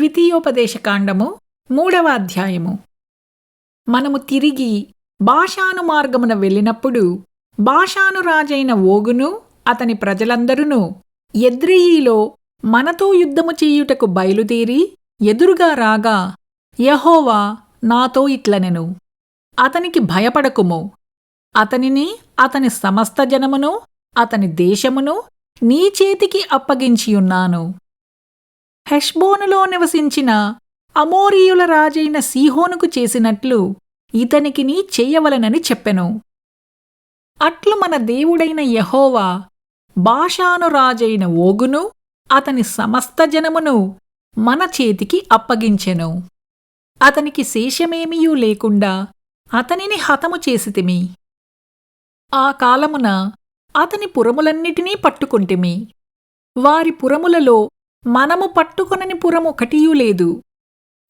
ద్వితీయోపదేశకాండము 3వ అధ్యాయము. మనము తిరిగి బాషాను మార్గమున వెళ్ళినప్పుడు బాషాను రాజైన ఓగును అతని ప్రజలందరూ ఎద్రెయీలో మనతో యుద్ధము చేయుటకు బయలుదేరి ఎదురుగా రాగా యెహోవా నాతో ఇట్లనెను, అతనికి భయపడకుము. అతనిని అతని సమస్త జనమును అతని దేశమును నీ చేతికి అప్పగించియున్నాను. హెష్బోనులో నివసించిన అమోరీయుల రాజైన సీహోనుకు చేసినట్లు ఇతనికి నీ చెయ్యవలనని చెప్పెను. అట్లు మన దేవుడైన యెహోవా బాషాను రాజైన ఓగును అతని సమస్త జనమును మన చేతికి అప్పగించెను. అతనికి శేషమేమియూ లేకుండా అతనిని హతము చేసితిమి. ఆ కాలమున అతని పురములన్నిటినీ పట్టుకొంటిమి. వారి పురములలో మనము పట్టుకొనని పురమొకటియూ లేదు.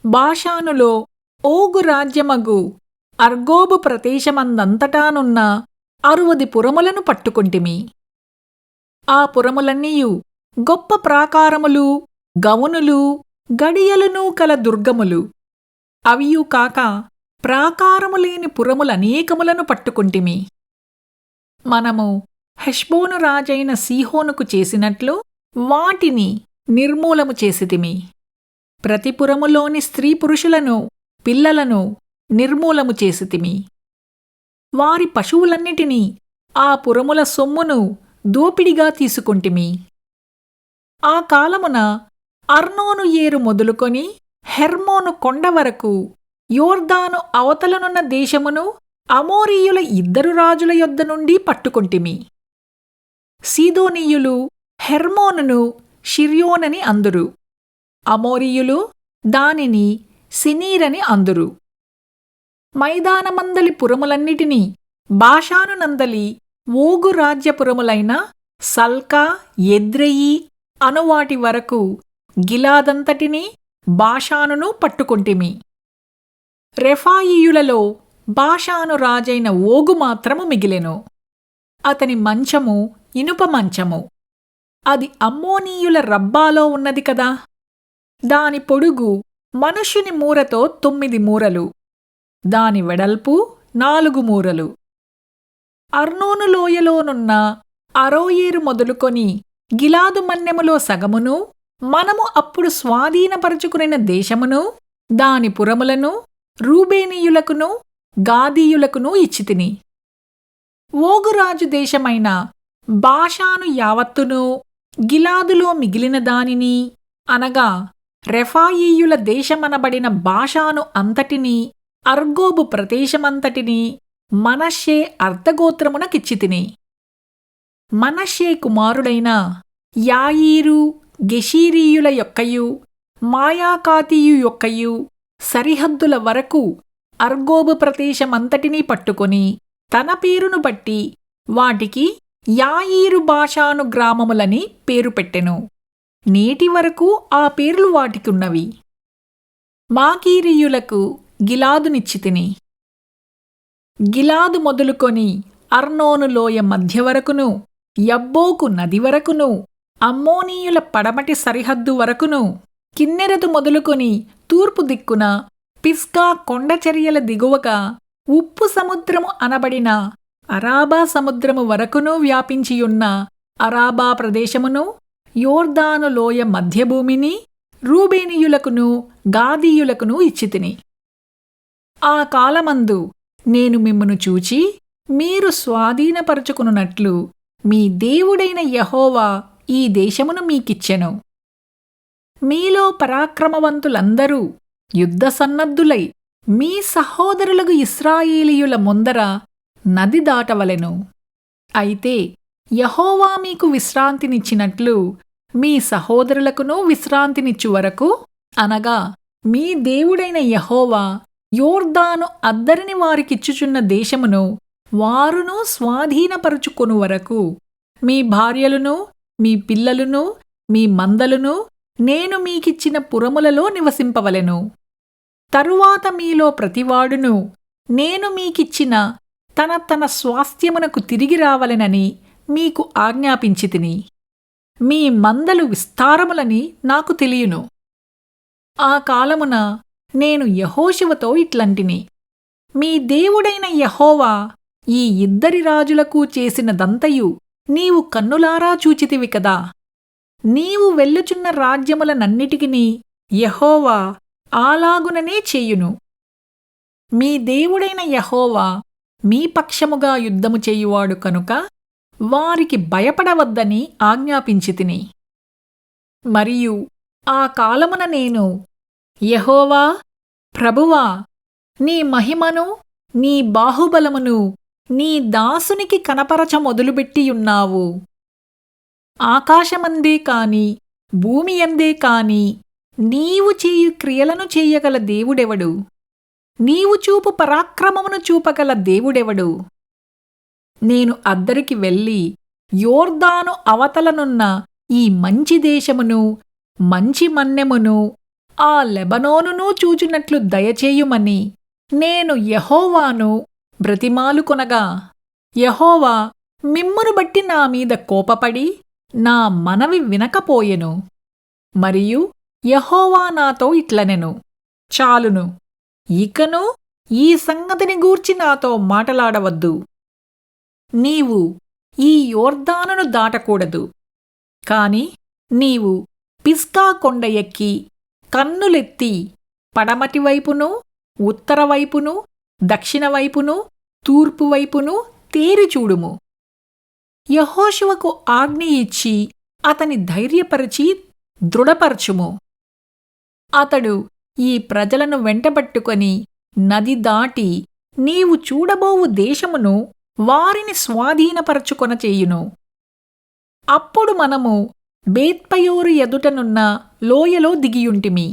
బాషానులో ఓగు రాజ్యమగు అర్గోబు ప్రదేశమందంతటానున్న 60 పురములను పట్టుకొంటిమి. ఆ పురములన్నీయు గొప్ప ప్రాకారములు, గవునులు, గడియలునూ కల దుర్గములు. అవియూ కాక ప్రాకారములేని పురములనేకములను పట్టుకొంటిమి. మనము హెష్బోను రాజైన సీహోనుకు చేసినట్లు వాటిని నిర్మూలము చేసితిమి. ప్రతి పురములోని స్త్రీ పురుషులను పిల్లలను నిర్మూలము చేసితిమి. వారి పశువులన్నిటినీ ఆ పురముల సొమ్మును దోపిడిగా తీసుకొంటిమి. ఆ కాలమున అర్నోను ఏరు మొదలుకొని హెర్మోను కొండ వరకు యోర్దాను అవతలనున్న దేశమును అమోరీయుల 2 రాజుల యొద్ద నుండి పట్టుకొంటిమి. సీదోనీయులు హెర్మోనును షిర్యోనని అందురు, అమోరీయులు దానిని సినీరని అందురు. మైదానమందలి పురములన్నిటినీ బాషానునందలి ఓగు రాజ్యపురములైన సల్కా, ఎద్రెయీ అనువాటి వరకు గిలాదంతటినీ బాషానును పట్టుకొంటిమి. రెఫాయీయులలో బాషాను రాజైన ఓగు మాత్రము మిగిలెను. అతని మంచము ఇనుప మంచము. అది అమ్మోనీయుల రబ్బాలో ఉన్నది కదా. దాని పొడుగు మనుష్యుని మూరతో 9 మూరలు, దాని వెడల్పు 4 మూరలు. అర్నోను లోయలోనున్న అరోయేరు మొదలుకొని గిలాదు మన్యములో సగమును, మనము అప్పుడు స్వాధీనపరచుకునిన దేశమును దాని పురములను రూబేనీయులకును గాదీయులకును ఇచ్చితిని. ఓగురాజు దేశమైన బాషాను యావత్తును, గిలాదులో మిగిలిన దానిని అనగా రెఫాయీయుల దేశమనబడిన బాషాను అంతటినీ, అర్గోబు ప్రదేశమంతటినీ మనష్షే అర్ధగోత్రమునకిచ్చితిని. మనష్షే కుమారుడైన యాయీరు గెషీరీయుల యొక్కయు మాయాకాతీయు యొక్కయు సరిహద్దుల వరకు అర్గోబు ప్రదేశమంతటినీ పట్టుకొని తన పేరును బట్టి వాటికి యాయీరు బాషాను గ్రామములని పేరు పెట్టెను. నేటి వరకు ఆ పేర్లు వాటికున్నవి. మాకీరీయులకు గిలాదునిచ్చితిని. గిలాదు మొదలుకొని అర్నోను లోయ మధ్య వరకును, యబ్బోకు నది వరకును, అమ్మోనీయుల పడమటి సరిహద్దు వరకును, కిన్నెరతు మొదలుకొని తూర్పు దిక్కున పిస్గా కొండచరియల దిగువగా ఉప్పు సముద్రము అనబడిన అరాబా సముద్రము వరకును వ్యాపించియున్న అరాబా ప్రదేశమును, యోర్దాను లోయ మధ్యభూమిని రూబేనీయులకును గాదీయులకును ఇచ్చితిని. ఆ కాలమందు నేను మిమ్మును చూచి మీరు స్వాధీనపరచుకున్నట్లు మీ దేవుడైన యెహోవా ఈ దేశమును మీకిచ్చెను. మీలో పరాక్రమవంతులందరూ యుద్ధ సన్నద్ధులై మీ సహోదరులకు ఇశ్రాయేలీయుల ముందర నది దాటవలెను. అయితే యెహోవా మీకు విశ్రాంతినిచ్చినట్లు మీ సహోదరులకును విశ్రాంతినిచ్చు వరకు, అనగా మీ దేవుడైన యెహోవా యోర్దాను అద్దరిని వారికిచ్చుచున్న దేశమును వారును స్వాధీనపరుచుకొను వరకు మీ భార్యలును, మీ పిల్లలును, మీ మందలును నేను మీకిచ్చిన పురములలో నివసింపవలెను. తరువాత మీలో ప్రతివాడును నేను మీకిచ్చిన తన స్వాస్థ్యమునకు తిరిగి రావలెనని మీకు ఆజ్ఞాపించితిని. మీ మందలు విస్తారములని నాకు తెలియను. ఆ కాలమున నేను యెహోషువతో ఇట్లంటిని, మీ దేవుడైన యెహోవా ఈ ఇద్దరి రాజులకు చేసినదంతయు నీవు కన్నులారా చూచితివి కదా. నీవు వెళ్ళుచున్న రాజ్యములనన్నిటికినీ యెహోవా అలాగుననే చేయును. మీ దేవుడైన యెహోవా మీ పక్షముగా యుద్ధము చేయువాడు కనుక వారికి భయపడవద్దని ఆజ్ఞాపించితిని. మరియు ఆ కాలమున నేను, యెహోవా, ప్రభువా, నీ మహిమను నీ బాహుబలమును నీ దాసునికి కనపరచ మొదలుబెట్టియున్నావు. ఆకాశమందే కాని భూమియందే కాని నీవు చేయు క్రియలను చెయ్యగల దేవుడెవడు? నీవు చూపు పరాక్రమమును చూపగల దేవుడెవడు? నేను అద్దరికి వెళ్ళి యోర్దాను అవతలనున్న ఈ మంచి దేశమును మంచి మన్నెమును ఆ లెబనోనును చూచునట్లు దయచేయుమని నేను యెహోవాను బ్రతిమాలుకొనగా, యెహోవా మిమ్మును బట్టి నా మీద కోపపడి నా మనవి వినకపోయెను. మరియు యెహోవా నాతో ఇట్లనెను, చాలును, ఇకను ఈ సంగతిని గూర్చి నాతో మాటలాడవద్దు. నీవు ఈ యోర్దానును దాటకూడదు. కాని నీవు పిస్గా కొండ ఎక్కి కన్నులెత్తి పడమటివైపును ఉత్తరవైపును దక్షిణవైపును తూర్పువైపును తేరిచూడుము. యెహోషువకు ఆజ్ఞ ఇచ్చి అతని ధైర్యపరచి దృఢపరచుము. అతడు ఈ ప్రజలను వెంటబట్టుకొని నది దాటి నీవు చూడబోవు దేశమును వారిని స్వాధీనపరచుకొన చేయును. అప్పుడు మనము బేత్పయోరు ఎదుటనున్న లోయలో దిగియుంటిమి.